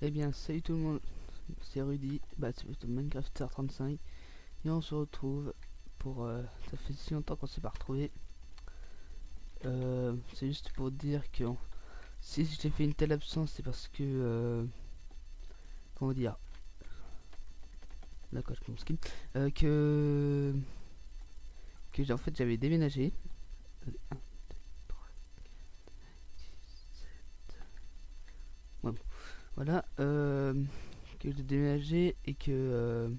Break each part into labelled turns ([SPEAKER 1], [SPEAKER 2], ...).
[SPEAKER 1] Eh bien, salut tout le monde, c'est Rudy, c'est Minecraft R35 et on se retrouve pour... ça fait si longtemps qu'on s'est pas retrouvé. C'est juste pour dire que si j'ai fait une telle absence, c'est parce que... comment dire. D'accord, je prends mon skin. En fait j'avais déménagé. Un, deux, trois, six, sept. Ouais, bon. Voilà. Que j'ai déménagé et que...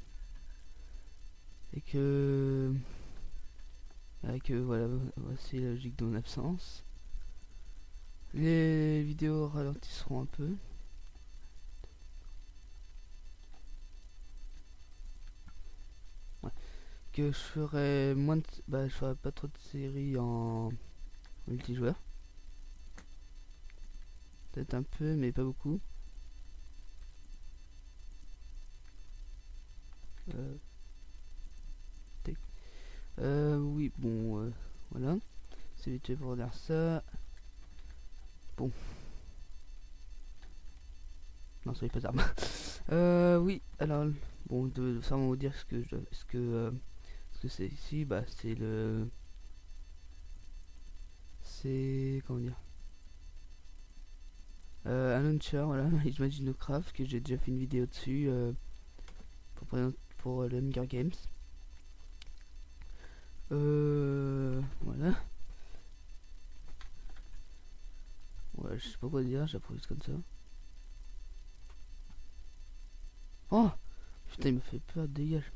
[SPEAKER 1] voilà, voici la logique de mon absence. Les vidéos ralentisseront un peu. Ouais. Que je ferai moins de... je ferai pas trop de séries en multijoueur. Peut-être un peu, mais pas beaucoup. Euh, oui, bon, voilà. C'est vite fait pour dire ça. Bon. Non, soyez pas armes. Oui, alors, bon, de savoir vous dire ce que c'est ici, c'est le... C'est... Comment dire, un launcher, voilà, Imaginocraft, que j'ai déjà fait une vidéo dessus pour le Hunger Games. Voilà. Ouais, je sais pas quoi dire, j'approuve comme ça. Oh putain, il me fait peur, dégage.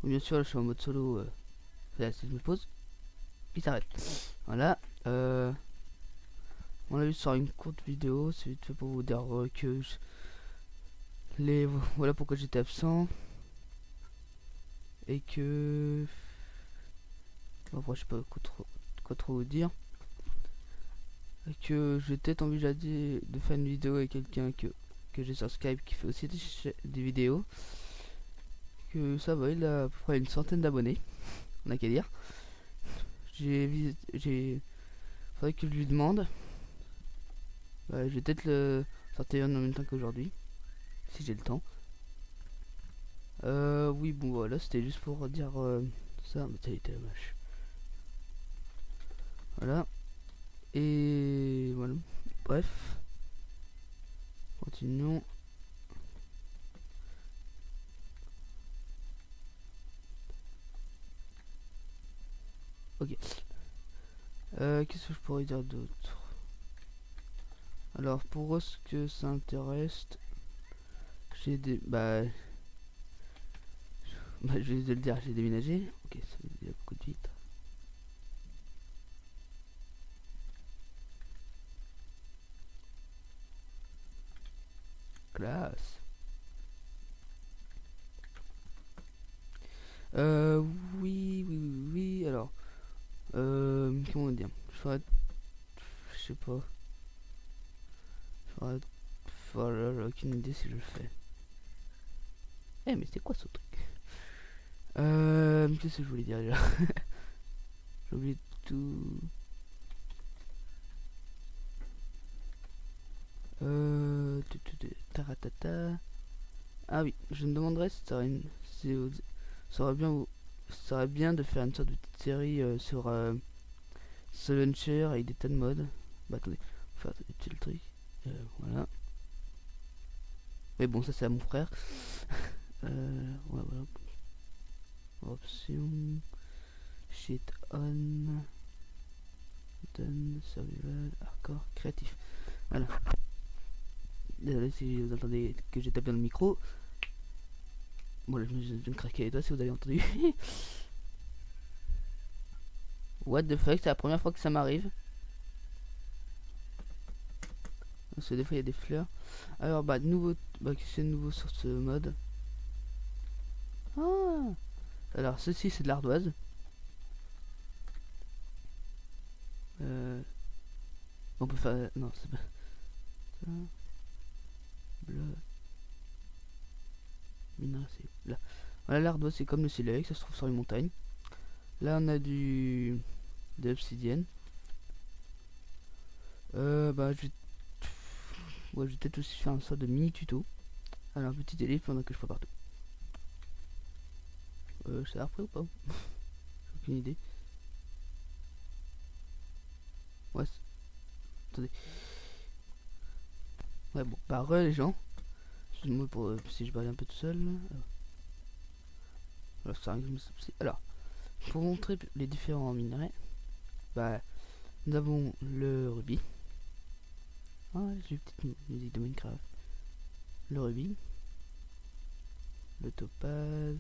[SPEAKER 1] Bon, bien sûr, là, je suis en mode solo. Là, si je me pose, il s'arrête. Voilà. On a vu sur une courte vidéo, c'est vite fait pour vous dire voilà pourquoi j'étais absent. Et que... Bon, après, je sais pas quoi trop vous dire. Et que j'ai peut-être envisagé de faire une vidéo avec quelqu'un que j'ai sur Skype qui fait aussi des vidéos. Que ça va, il a à peu près une centaine d'abonnés. On a qu'à dire. Faudrait que je lui demande. Je vais peut-être le sortir en même temps qu'aujourd'hui. Si j'ai le temps. Oui, bon, voilà, c'était juste pour dire ça. Mais ça a été vache. Voilà. Et voilà. Bref. Continuons. Ok. Qu'est-ce que je pourrais dire d'autre? Alors, pour ce que ça intéresse, j'ai des... je vais te le dire, j'ai déménagé. Ok, ça veut dire beaucoup de vite. Classe. Oui, oui, oui, oui. Alors, comment dire? Je sais pas. J'aurais aucune idée si je le fais. Eh, mais c'est quoi ce truc? Qu'est-ce que je voulais dire déjà? J'ai oublié tout. Taratata. Ah oui, je me demanderais si ça aurait ça aurait ça aurait bien de faire une sorte de petite série sur ce launcher avec des tas de modes. Attendez, faut faire des petits trucs. Voilà. Mais bon, ça c'est à mon frère. Ouais, voilà. Option. Shit on. Done. Survival. Hardcore. Créatif. Voilà. Désolé si vous entendez que j'ai tapé dans le micro. Bon, là, je me craquer les doigts si vous avez entendu. What the fuck, c'est la première fois que ça m'arrive. Parce que des fois il y a des fleurs. Alors, qu'est-ce que nouveau sur ce mode? Ah, alors, ceci c'est de l'ardoise. On peut faire. Non, c'est pas. Ça. Bleu. Minerai, c'est là. Voilà, l'ardoise c'est comme le silex, ça se trouve sur les montagnes. Là, on a de l'obsidienne. Je vais... Ouais, je vais peut-être aussi faire un sort de mini tuto. Alors, petit délai pendant que je prépare tout. Ça a repris ou pas? J'ai aucune idée. Ouais, attendez. Ouais, bon, bah, les gens. Excusez-moi pour si je parle un peu tout seul. Alors, alors, pour montrer les différents minerais, bah, nous avons le rubis. Ah, j'ai une petite musique de Minecraft. Le rubis, le topaz,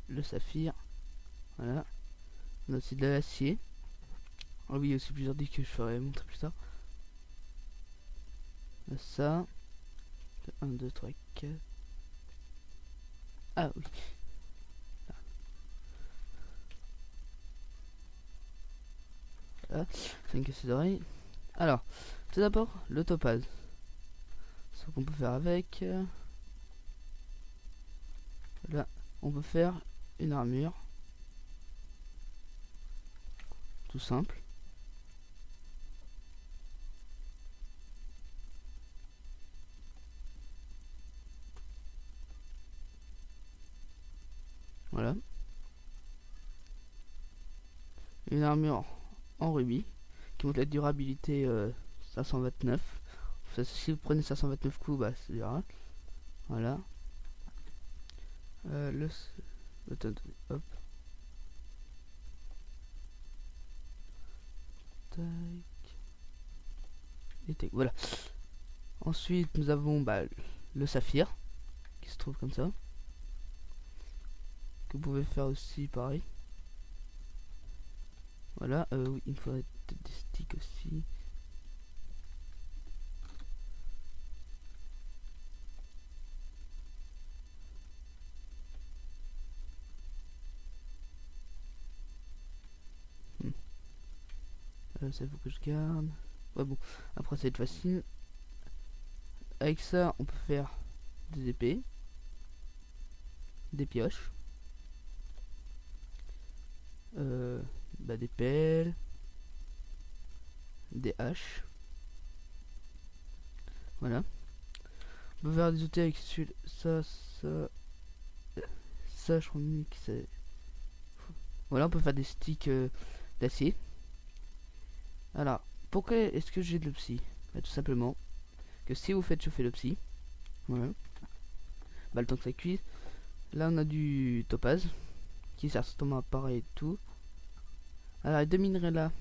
[SPEAKER 1] le saphir. Voilà. On a aussi de l'acier. Ah oui, il y a aussi plusieurs dés que je ferai montrer plus tard. Là, ça. 1, 2, 3, 4. Ah oui. Voilà. C'est une caisse d'oreille. Alors, tout d'abord, le topaz. Ce qu'on peut faire avec. Là, on peut faire une armure. Tout simple. Voilà. Une armure en rubis qui montre la durabilité 529. Si vous prenez 529 coups, bah c'est dur. Voilà. Attendez, hop. Tac. Et tac, voilà. Ensuite, nous avons bah, le saphir qui se trouve comme ça. Que vous pouvez faire aussi pareil. Voilà, oui, il me faudrait peut-être des sticks aussi. Ça faut que je garde. Ouais, bon, après ça va être facile. Avec ça, on peut faire des épées, des pioches, bah, des pelles, des haches. Voilà. On peut faire des outils avec ça, ça, je crois que c'est. Voilà, on peut faire des sticks d'acier. Alors, pourquoi est-ce que j'ai de l'opsie? Bah, tout simplement que si vous faites chauffer l'opsie, voilà, bah, le temps que ça cuise, là on a du topaz qui sert certainement à pareil et tout. Alors, les deux minerais là,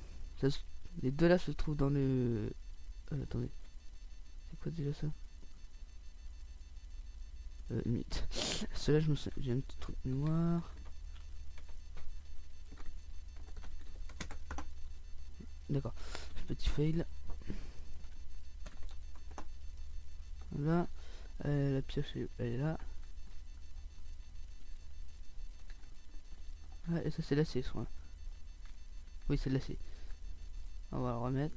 [SPEAKER 1] les deux là se trouvent dans le. Attendez, c'est quoi déjà ça? Limite. Cela, j'ai un petit truc noir. D'accord, petit fail. Là, la pioche elle est là. Ah, et ça c'est l'acier, je crois. Oui, c'est de l'acier. On va le remettre.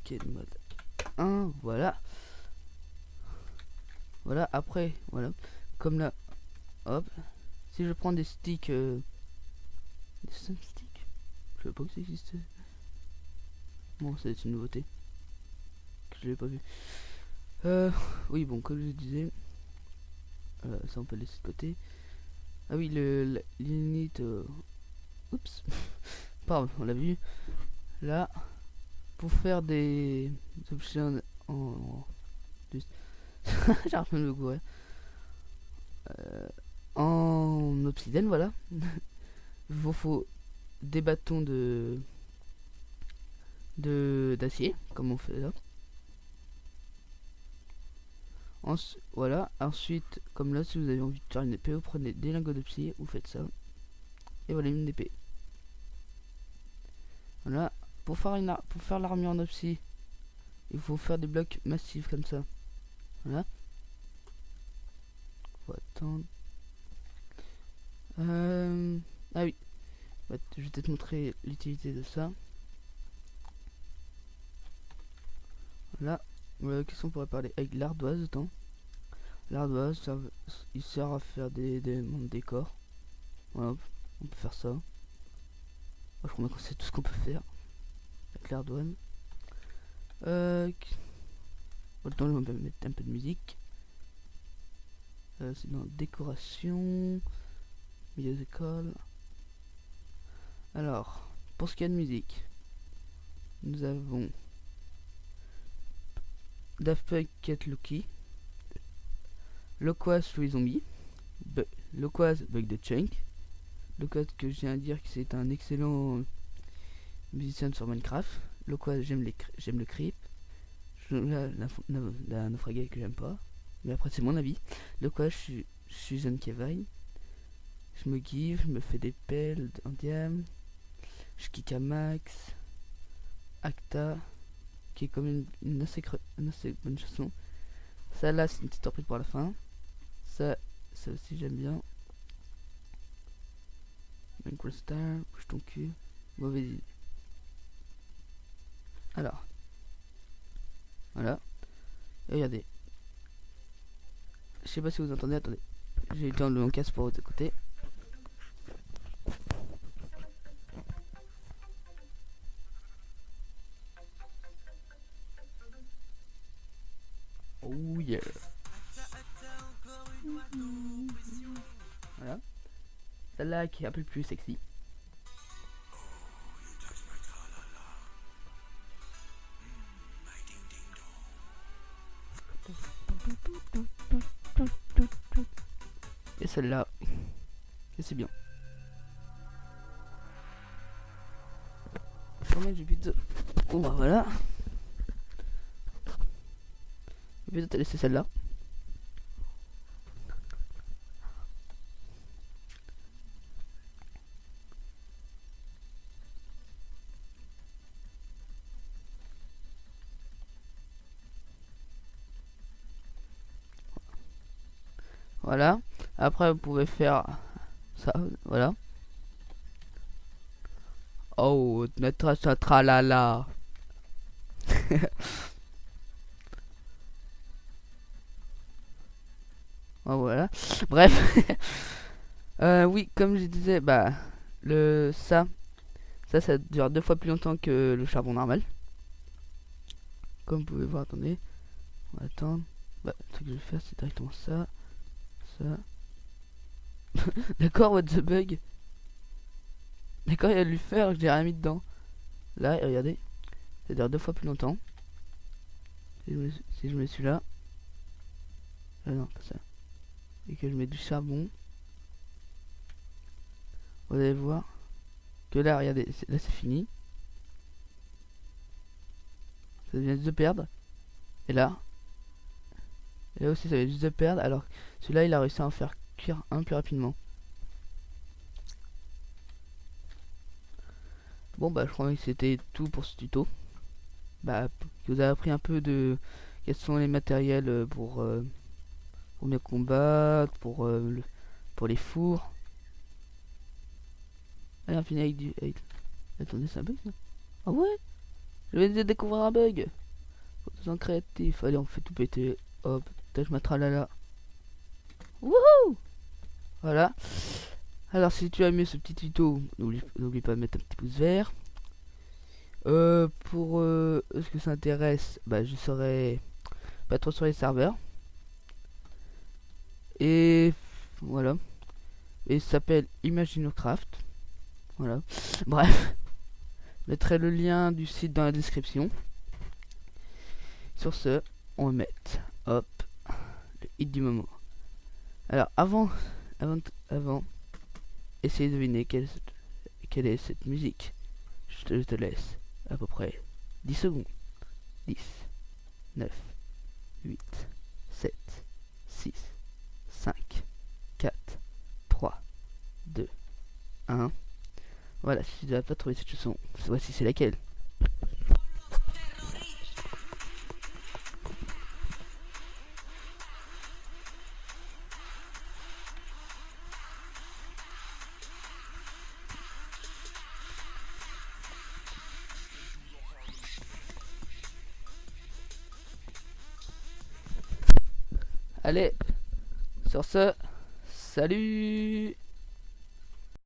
[SPEAKER 1] Quel mode 1, voilà. Voilà, après, voilà. Comme là, hop. Si je prends des sticks. Des sticks. Je savais pas que ça existait. Bon, c'est une nouveauté. Que je l'ai pas vu. Oui, bon, comme je disais. Ça, on peut laisser de côté. Ah oui, l'init. Oups. Pardon, on l'a vu. Là, pour faire des options en. J'arrête de me gourer. En obsidienne, voilà. Il vous faut des bâtons d'acier, comme on fait là. Voilà. Ensuite, comme là, si vous avez envie de faire une épée, vous prenez des lingots de psy, vous faites ça. Et voilà une épée. Voilà. Pour faire l'armure en psy, il faut faire des blocs massifs comme ça. Voilà. Faut attendre. Ah oui. Bah, je vais peut-être montrer l'utilité de ça. Là, qu'est-ce qu'on pourrait parler avec l'ardoise autant. L'ardoise, il sert à faire des éléments de décor. Voilà, on peut faire ça. Moi, je crois que c'est tout ce qu'on peut faire avec l'ardoise. Autant on va mettre un peu de musique. C'est dans décoration, milieu d'école. Alors, pour ce qui est de musique, nous avons Daft Punk Get Lucky, Loquaz Louis Zombie, Loquaz Bug the Chunk. Loquaz, que je viens de dire que c'est un excellent musicien sur Minecraft. Loquaz, j'aime le creep. La naufragée que j'aime pas. Mais après c'est mon avis. Loquaz, je suis jeune Kevin. Je me give, je me fais des pelles en diam. Je kick à max. Acta, qui est comme une assez bonne chanson. Ça là c'est une petite surprise pour la fin. Ça aussi j'aime bien. Minecraft Star, bouge ton cul. Mauvaise idée. Alors. Voilà. Et regardez. Je sais pas si vous entendez, attendez. J'ai eu le temps de mon casque pour vous écouter. Oh yeah. Voilà. Celle-là qui est un peu plus sexy. Et celle-là. Et c'est bien. Je vais mettre du but. Bon bah voilà. Je vais te laisser celle-là. Voilà. Après vous pouvez faire ça. Voilà. Oh, notre tralala. Oh, voilà. Bref. Oui, comme je disais, bah ça dure 2 fois plus longtemps que le charbon normal. Comme vous pouvez voir, attendez. On va attendre. Bah, ce que je vais faire, c'est directement ça. D'accord, what the bug. D'accord, il va lui faire, j'ai rien mis dedans. Là, regardez. Ça dure 2 fois plus longtemps. Si je mets celui-là. Non, pas ça. Et que je mets du charbon. Vous allez voir que là, regardez, là c'est fini. Ça vient juste de perdre. Et là aussi ça vient juste de perdre. Alors celui-là il a réussi à en faire cuire un plus rapidement. Bon bah je crois que c'était tout pour ce tuto. Bah vous avez appris un peu de quels sont les matériels pour bien combattre, pour les fours. Allez, on finit avec du... Attendez, c'est un bug ça? Ah ouais? Je vais découvrir un bug. Faut être créatif. Allez, on fait tout péter. Hop, je mettrai là. Wouhou! Voilà. Alors, si tu as aimé ce petit tuto, n'oublie pas de mettre un petit pouce vert. Pour ce que ça intéresse, bah je serai pas trop sur les serveurs. Et voilà. Et ça s'appelle ImagineCraft. Voilà. Bref. Je mettrai le lien du site dans la description. Sur ce, on va mettre, hop, le hit du moment. Alors, avant, essayez de deviner quelle est cette musique. Je te laisse à peu près 10 secondes. 10, 9, 8, 7, 6, 5, 4, 3, 2, 1. Voilà, si tu n'as pas trouvé cette chanson, voici c'est laquelle. Allez, sur ce, salut!